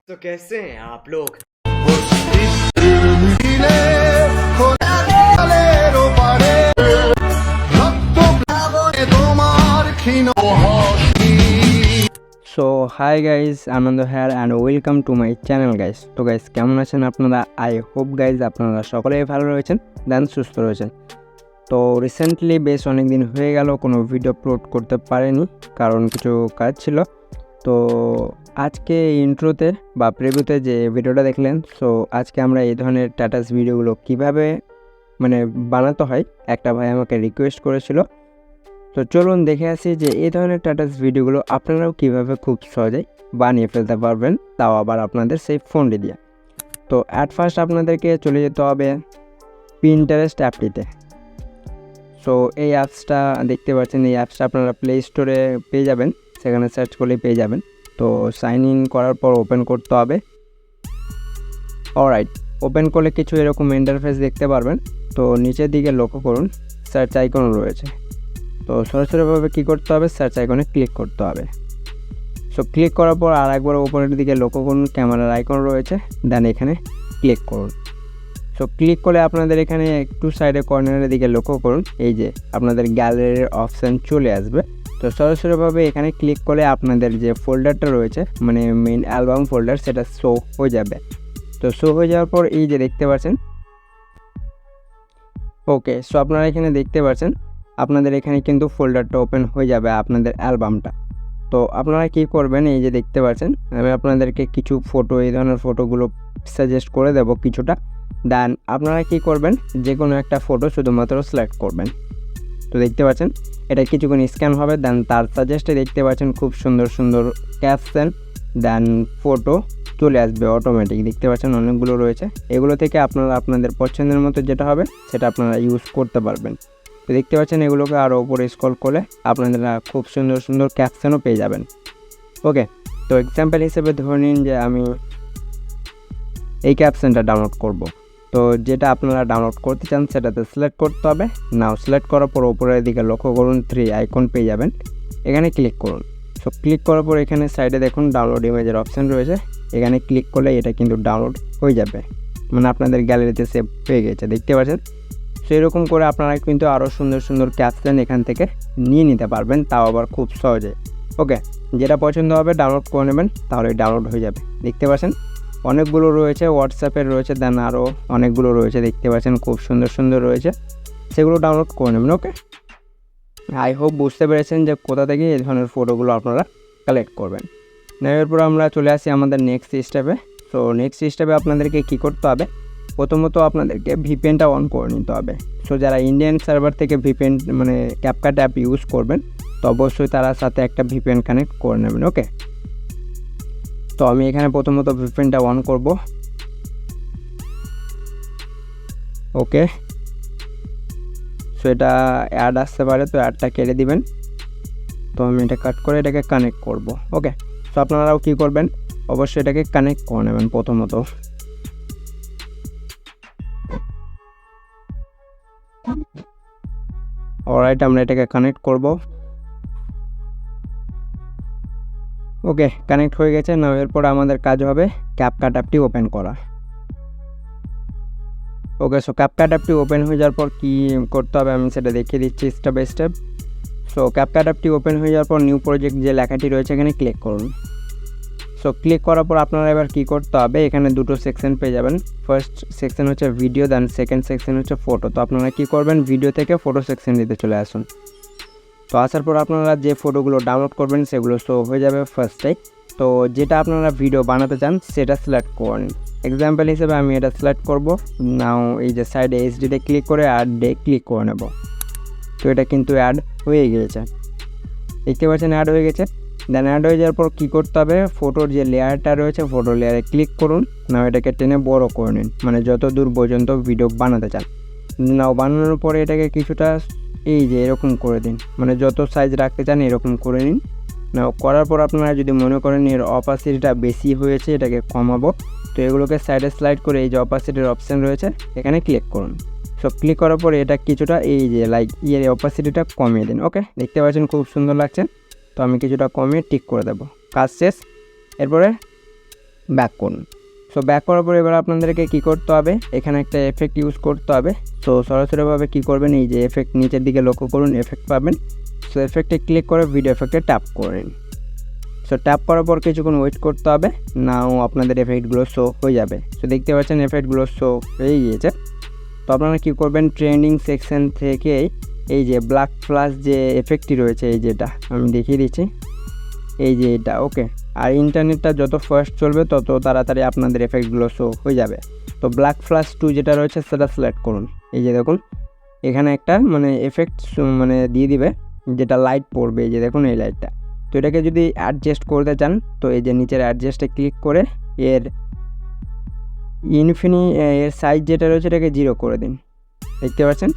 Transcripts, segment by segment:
तो कैसे हैं आप लोग। So hi guys, Anand here and welcome to my channel guys. তো গাইজ কেমন আছেন আপনারা? আই হোপ গাইজ আপনারা সকলেই ভালো রয়েছেন, দেন সুস্থ রয়েছেন। তো রিসেন্টলি বেশ অনেক দিন হয়ে গেল কোনো ভিডিও আপলোড করতে পারিনি, কারণ কিছু কাজ ছিল। তো আজকে ইন্ট্রোতে বা প্রিভিউতে যে ভিডিওটা দেখলেন, সো আজকে আমরা এই ধরনের স্ট্যাটাস ভিডিওগুলো কিভাবে বানাতে হয় একটা ভাই আমাকে রিকোয়েস্ট করেছিল। তো চলুন দেখে আসি যে এই ধরনের স্ট্যাটাস ভিডিওগুলো আপনারাও কীভাবে খুব সহজেই বানিয়ে ফেলতে পারবেন, তাও আবার আপনাদের সেই ফোনটি দিয়ে। তো অ্যাট ফার্স্ট আপনাদেরকে চলে যেতে হবে পিন্টারেস্ট অ্যাপটিতে। সো এই অ্যাপসটা দেখতে পাচ্ছেন, এই অ্যাপসটা আপনারা প্লে স্টোরে পেয়ে যাবেন, সেখানে সার্চ করলেই পেয়ে যাবেন। তো সাইন ইন করার পর ওপেন করতে হবে। অলরাইট, ওপেন করলে কিছু এরকম ইন্টারফেস দেখতে পারবেন। তো নিচের দিকে লক্ষ্য করুন, সার্চ আইকন রয়েছে। তো সরাসরিভাবে কী করতে হবে, সার্চ আইকনে ক্লিক করতে হবে। সো ক্লিক করার পর আর একবার উপরের দিকে লক্ষ্য করুন, ক্যামেরার আইকন রয়েছে, দেন এখানে ক্লিক করুন। সো ক্লিক করলে আপনাদের এখানে একটু সাইডে কর্নারের দিকে লক্ষ্য করুন, এই যে আপনাদের গ্যালারির অপশান চলে আসবে। তো সরাসরিভাবে এখানে ক্লিক করলে আপনাদের যে ফোল্ডারটা রয়েছে, মানে মেইন অ্যালবাম ফোল্ডার, সেটা শো হয়ে যাবে। তো শো হয়ে যাওয়ার পর এই যে দেখতে পাচ্ছেন, ওকে, সো আপনারা এখানে দেখতে পাচ্ছেন আপনাদের এখানে কিন্তু ফোল্ডারটা ওপেন হয়ে যাবে, আপনাদের অ্যালবামটা। তো আপনারা কী করবেন, এই যে দেখতে পাচ্ছেন আমি আপনাদেরকে কিছু ফটো, এই ধরনের ফটোগুলো সাজেস্ট করে দেব কিছুটা। দেন আপনারা কী করবেন, যে কোনো একটা ফটো শুধুমাত্র সিলেক্ট করবেন। তো দেখতে পাচ্ছেন এটা কিছুক্ষণ স্ক্যান হবে, দেন তার সাজেস্টে দেখতে পাচ্ছেন খুব সুন্দর সুন্দর ক্যাপশন, দেন ফটো চলে আসবে অটোমেটিক। দেখতে পাচ্ছেন অনেকগুলো রয়েছে, এগুলো থেকে আপনারা আপনাদের পছন্দের মতো যেটা হবে সেটা আপনারা ইউজ করতে পারবেন। তো দেখতে পাচ্ছেন এগুলোকে আরও উপরে স্ক্রল করলে আপনারা খুব সুন্দর সুন্দর ক্যাপশনও পেয়ে যাবেন। ওকে, তো এক্সাম্পল হিসেবে ধরে নিন যে আমি এই ক্যাপশনটা ডাউনলোড করব। তো যেটা আপনারা ডাউনলোড করতে চান সেটাতে সিলেক্ট করতে হবে। নাও সিলেক্ট করার পর উপরের দিকে লক্ষ্য করুন, 3 আইকন পেয়ে যাবেন, এখানে ক্লিক করুন। সো ক্লিক করার পর এখানে সাইডে দেখুন ডাউনলোড ইমেজের অপশান রয়েছে, এখানে ক্লিক করলে এটা কিন্তু ডাউনলোড হয়ে যাবে, মানে আপনাদের গ্যালারিতে সেভ হয়ে গেছে। দেখতে পাচ্ছেন, সেই রকম করে আপনারা কিন্তু আরও সুন্দর সুন্দর ক্যাপশন এখান থেকে নিয়ে নিতে পারবেন, তাও আবার খুব সহজে। ওকে, যেটা পছন্দ হবে ডাউনলোড করে নেবেন, তাহলে ডাউনলোড হয়ে যাবে। দেখতে পাচ্ছেন অনেকগুলো রয়েছে, হোয়াটসঅ্যাপের রয়েছে, দেন আরও অনেকগুলো রয়েছে, দেখতে পাচ্ছেন খুব সুন্দর সুন্দর রয়েছে, সেগুলো ডাউনলোড করে নেবেন। ওকে, আই হোপ বুঝতে পেরেছেন যে কোথা থেকে এই ধরনের ফটোগুলো আপনারা কালেক্ট করবেন। নেওয়ার পর আমরা চলে আসি আমাদের নেক্সট স্টেপে। সো নেক্সট স্টেপে আপনাদেরকে কী করতে হবে, প্রথমত আপনাদেরকে ভিপিএনটা অন করে নিতে হবে। সো যারা ইন্ডিয়ান সার্ভার থেকে ভিপিএন মানে ক্যাপকাট অ্যাপ ইউজ করবেন, তো অবশ্যই তার সাথে একটা ভিপিএন কানেক্ট করে নেবেন। ওকে, তো আমি এখানে প্রথমত ভিপিএনটা অন করব। ওকে, সো এটা অ্যাড আসতে পারে, তো অ্যাডটা কেটে দিবেন। তো আমি এটা কাট করে এটাকে কানেক্ট করব। ওকে, সো আপনারাও কী করবেন, অবশ্যই এটাকে কানেক্ট করে নেবেন প্রথমত। অলরাইট, আমরা এটাকে কানেক্ট করব। ওকে, কানেক্ট হয়ে গেছে। না, এরপর আমাদের কাজ হবে ক্যাপকাট অ্যাপটি ওপেন করা। ওকে, সো ক্যাপকাট অ্যাপটি ওপেন হয়ে যাওয়ার পর কী করতে হবে আমি সেটা দেখিয়ে দিচ্ছি step by step. So CapCut অ্যাপটি ওপেন হয়ে যাওয়ার পর নিউ প্রজেক্ট যে লেখাটি রয়েছে এখানে ক্লিক করুন। সো ক্লিক করার পর আপনারা এবার কী করতে হবে, এখানে দুটো সেকশন পেয়ে যাবেন। ফার্স্ট সেকশন হচ্ছে ভিডিও, দেন সেকেন্ড সেকশন হচ্ছে ফটো। তো আপনারা কী করবেন, ভিডিও থেকে ফটো সেকশন দিতে চলে আসুন। তো আসার পর আপনারা যে ফটোগুলো ডাউনলোড করবেন সেগুলো শো হয়ে যাবে ফার্স্টেই। তো যেটা আপনারা ভিডিও বানাতে চান সেটা সিলেক্ট করুন। এক্সাম্পল হিসেবে আমি এটা সিলেক্ট করব। নাও এই যে সাইডে এইচডিতে ক্লিক করে অ্যাডে ক্লিক করে নেব। তো এটা কিন্তু অ্যাড হয়ে গিয়েছে, দেখতে পাচ্ছেন অ্যাড হয়ে গেছে। দেন অ্যাড হয়ে যাওয়ার পর কী করতে হবে, ফটোর যে লেয়ারটা রয়েছে ফটো লেয়ারে ক্লিক করুন। নাও এটাকে টেনে বড় করে নিন, মানে যত দূর পর্যন্ত ভিডিও বানাতে চান। নাও বানানোর পরে এটাকে কিছুটা এই যে এরকম করে দিন, মানে যত সাইজ রাখতে চান এরকম করে নিন। নাও করার পর আপনারা যদি মনে করেন এর অপাসিটিটা বেশি হয়েছে, এটাকে কমাবো, তো এগুলোকে সাইডে স্লাইড করে এই যে অপাসিটির অপশান রয়েছে এখানে ক্লিক করুন। সো ক্লিক করার পরে এটা কিছুটা এই যে লাইক এর অপাসিটিটা কমিয়ে দিন। ওকে, দেখতে পাচ্ছেন খুব সুন্দর লাগছে। তো আমি কিছুটা কমিয়ে টিক করে দেব, কাজ শেষ। এরপরে ব্যাক করুন। সো ব্যাক করার পর এবার আপনাদেরকে কী করতে হবে, এখানে একটা এফেক্ট ইউজ করতে হবে। সো সরাসরিভাবে কী করবেন, এই যে এফেক্ট নিচের দিকে লক্ষ্য করুন, এফেক্ট পাবেন। সো এফেক্টে ক্লিক করে ভিডিও এফেক্টে ট্যাপ করেন। সো ট্যাপ করার পর কিছুক্ষণ ওয়েট করতে হবে, নাও আপনাদের এফেক্টগুলো শো হয়ে যাবে। সো দেখতে পাচ্ছেন এফেক্টগুলো শো হয়ে গিয়েছে। তো আপনারা কী করবেন, ট্রেন্ডিং সেকশন থেকে এই যে ব্ল্যাক ফ্ল্যাশ যে এফেক্টটি রয়েছে, এই যেটা আমি দেখিয়ে দিচ্ছি, এই যে এটা, ওকে। আর ইন্টারনেটটা যত ফাস্ট চলবে তত তাড়াতাড়ি আপনাদের এফেক্টগুলো শো হয়ে যাবে। তো ব্ল্যাক ফ্ল্যাশ 2 যেটা রয়েছে সেটা সিলেক্ট করুন। এই যে দেখুন এখানে একটা মানে এফেক্ট মানে দিয়ে দিবে, যেটা লাইট পড়বে, এই যে দেখুন এই লাইটটা। তো এটাকে যদি অ্যাডজাস্ট করতে চান তো এই যে নিচের অ্যাডজাস্টে ক্লিক করে এর এর সাইজ যেটা রয়েছে এটাকে 0 করে দিন, দেখতে পাচ্ছেন।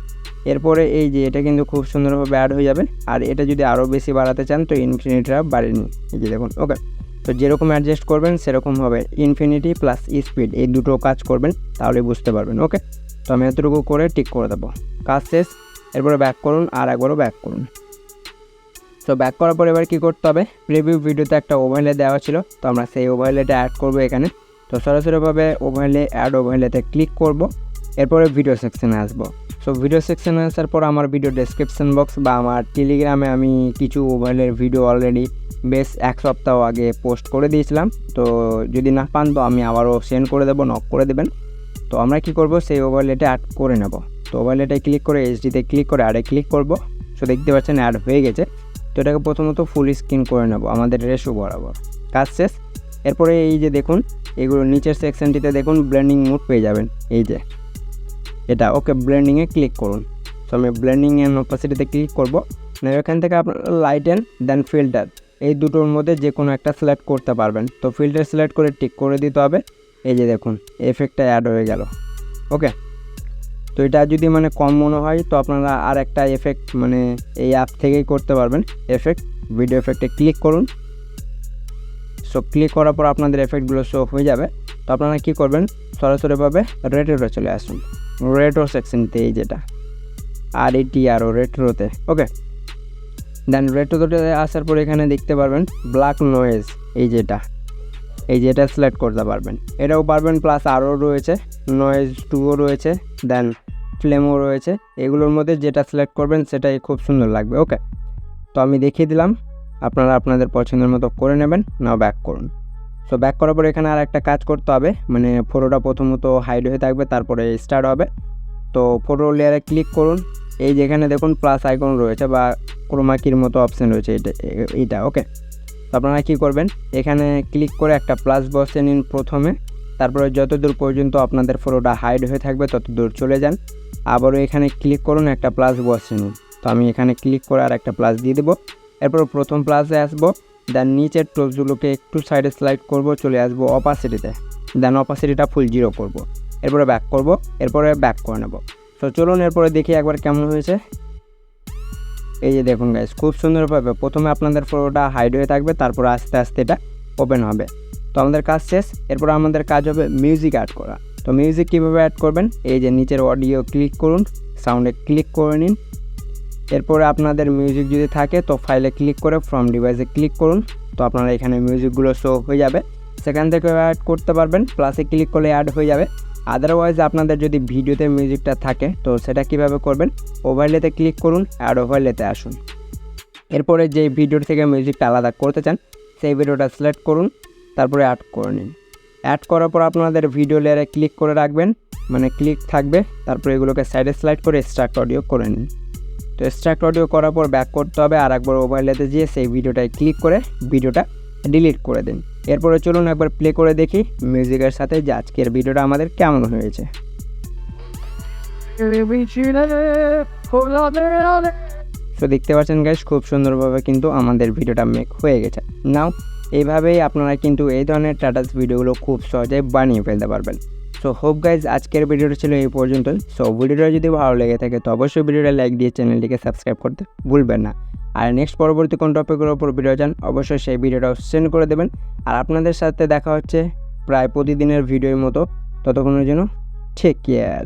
এরপরে এই যে এটা কিন্তু খুব সুন্দরভাবে অ্যাড হয়ে যাবে। আর এটা যদি আরও বেশি বাড়াতে চান তো ইনফিনিটিটা বাড়িয়ে নিন, এই যে দেখুন, ওকে। তো যেরকম অ্যাডজাস্ট করবেন সেরকম হবে, ইনফিনিটি প্লাস স্পিড এই দুটো কাজ করবেন, তাহলে বুঝতে পারবেন, ওকে। তো আমি এতটুকু করে টিক করে দেবো, কাজ শেষ। এরপরে ব্যাক করুন, আর একবারও ব্যাক করুন। তো ব্যাক করার পর এবার কী করতে হবে, প্রিভিউ ভিডিওতে একটা ওভারলে দেওয়া ছিল, তো আমরা সেই ওভারলেটা অ্যাড করবো এখানে। তো সরাসরিভাবে ওভারলে অ্যাড ওভারলেতে ক্লিক করব, এরপরে ভিডিও সেকশনে আসবো। সো ভিডিও সেকশনে আসার পর আমার ভিডিও ডেসক্রিপশন বক্স বা আমার টেলিগ্রামে আমি কিছু ওভারলের ভিডিও অলরেডি বেশ 1 সপ্তাহ আগে পোস্ট করে দিয়েছিলাম। তো যদি না পান তো আমি আবারও সেন্ড করে দেবো, নক করে দেবেন। তো আমরা কি করব, সেই ওভারলেটা অ্যাড করে নেব। তো ওভারলেটায় ক্লিক করে এইচডিতে ক্লিক করে অ্যাডে ক্লিক করব। সো দেখতে পাচ্ছেন অ্যাড হয়ে গেছে। তো এটাকে প্রথমত ফুল স্ক্রিন করে নেব আমাদের রেশো বরাবর, কাজ শেষ। এরপরে এই যে দেখুন এগুলো নিচের সেকশনটিতে দেখুন ব্লেন্ডিং মোড পেয়ে যাবেন, এই যে এটা, ওকে। ব্লেন্ডিংয়ে ক্লিক করুন। সো আমি ব্লেন্ডিং অ্যান্ড অপাসিটিতে ক্লিক করব। এখান থেকে আপনার লাইট অ্যান্ড দেন ফিল্টার এই দুটোর মধ্যে যে কোনো একটা সিলেক্ট করতে পারবেন। তো ফিল্টার সিলেক্ট করে টিক করে দিতে হবে। এই যে দেখুন এফেক্টটা অ্যাড হয়ে গেল, ওকে। তো এটা যদি মানে কম মনে হয় তো আপনারা আর একটা এফেক্ট মানে এই অ্যাপ থেকেই করতে পারবেন। এফেক্ট, ভিডিও এফেক্টে ক্লিক করুন। সো ক্লিক করার পর আপনাদের এফেক্টগুলো শো হয়ে যাবে। তো আপনারা কী করবেন, সরাসরিভাবে রেট্রোতে চলে আসুন, রেট্রো সেকশনতে, এই যেটা আর এটি আরও রেট্রোতে, ওকে। দেন রেট্রোতে আসার পর এখানে দেখতে পারবেন ব্ল্যাক নয়েজ, এই যেটা সিলেক্ট করতে পারবেন, এটাও পারবেন। প্লাস আরও রয়েছে নয়েজ 2ও রয়েছে, দেন ফ্লেমও রয়েছে। এগুলোর মধ্যে যেটা সিলেক্ট করবেন সেটাই খুব সুন্দর লাগবে, ওকে। তো আমি দেখিয়ে দিলাম, আপনারা আপনাদের পছন্দের মতো করে নেবেন। নাও ব্যাক করুন। সো ব্যাক করার পর এখানে আর একটা কাজ করতে হবে, মানে ফটোটা প্রথমত হাইড হয়ে থাকবে, তারপরে স্টার্ট হবে। তো ফটো লেয়ারে ক্লিক করুন। এই যেখানে দেখুন প্লাস আইকন রয়েছে বা ক্রোমাকির মতো অপশান রয়েছে, এইটা, ওকে। তো আপনারা কী করবেন, এখানে ক্লিক করে একটা প্লাস বসে নিন প্রথমে, তারপরে যতদূর পর্যন্ত আপনাদের ফটোটা হাইড হয়ে থাকবে ততদূর চলে যান। আবারও এখানে ক্লিক করুন, একটা প্লাস বসে নিন। তো আমি এখানে ক্লিক করে আর একটা প্লাস দিয়ে দেবো। এরপর প্রথম প্লাসে আসবো, দেন নিচের টোপসগুলোকে একটু সাইডে স্লাইড করব, চলে আসবো অপাসিটিতে, দেন অপাসিটিটা ফুল 0 করব। এরপরে ব্যাক করব, এরপরে ব্যাক করে নেব। তো চলুন এরপরে দেখি একবার কেমন হয়েছে। এই যে দেখুন গাইস, খুব সুন্দরভাবে প্রথমে আপনাদের ফটোটা হাইড হয়ে থাকবে, তারপর আস্তে আস্তে এটা ওপেন হবে। তো আমাদের কাজ শেষ। এরপর আমাদের কাজ হবে মিউজিক অ্যাড করা। তো মিউজিক কীভাবে অ্যাড করবেন, এই যে নিচের অডিও ক্লিক করুন, সাউন্ডে ক্লিক করে নিন। এরপরে আপনাদের মিউজিক যদি থাকে তো ফাইলে ক্লিক করে ফ্রম ডিভাইসে ক্লিক করুন। তো আপনারা এখানে মিউজিকগুলো শো হয়ে যাবে, সেখান থেকে অ্যাড করতে পারবেন। প্লাসে ক্লিক করলে অ্যাড হয়ে যাবে। আদারওয়াইজ আপনাদের যদি ভিডিওতে মিউজিকটা থাকে তো সেটা কিভাবে করবেন, ওভারলেতে ক্লিক করুন, অ্যাড ওভারলেতে আসুন। এরপরে যে ভিডিও থেকে মিউজিকটা আলাদা করতে চান সেই ভিডিওটা সিলেক্ট করুন, তারপরে অ্যাড করে নিন। অ্যাড করার পর আপনাদের ভিডিও লেয়ারে ক্লিক করে রাখবেন, মানে ক্লিক থাকবে। তারপরে এগুলোকে সাইডে স্লাইড করে এক্সট্রাক্ট অডিও করে নিন। তো এক্সট্রাক্ট অডিও করার পর ব্যাক করতে হবে, আর একবার ওভারলেতে যেয়ে সেই ভিডিওটায় ক্লিক করে ভিডিওটা ডিলিট করে দিন। এরপরে চলুন একবার প্লে করে দেখি মিউজিকের সাথে যে আজকের ভিডিওটা আমাদের কেমন হয়েছে। তো দেখতে পাচ্ছেন গাইস, খুব সুন্দরভাবে কিন্তু আমাদের ভিডিওটা মেক হয়ে গেছে। নাও এইভাবেই আপনারা কিন্তু এই ধরনের স্ট্যাটাস ভিডিওগুলো খুব সহজে বানিয়ে ফেলতে পারবেন। সো হোপ গাইজ আজকের ভিডিওটা ছিল এই পর্যন্তই। সো ভিডিওটা যদি ভালো লেগে থাকে তো অবশ্যই ভিডিওটা লাইক দিয়ে চ্যানেলটিকে সাবস্ক্রাইব করতে ভুলবেন না। আর নেক্সট পরবর্তী কোন টপিকের ওপর ভিডিও চান অবশ্যই সেই ভিডিওটাও সেন্ড করে দেবেন। আর আপনাদের সাথে দেখা হচ্ছে প্রায় প্রতিদিনের ভিডিওর মতো। ততক্ষণের জন্য টেক কেয়ার।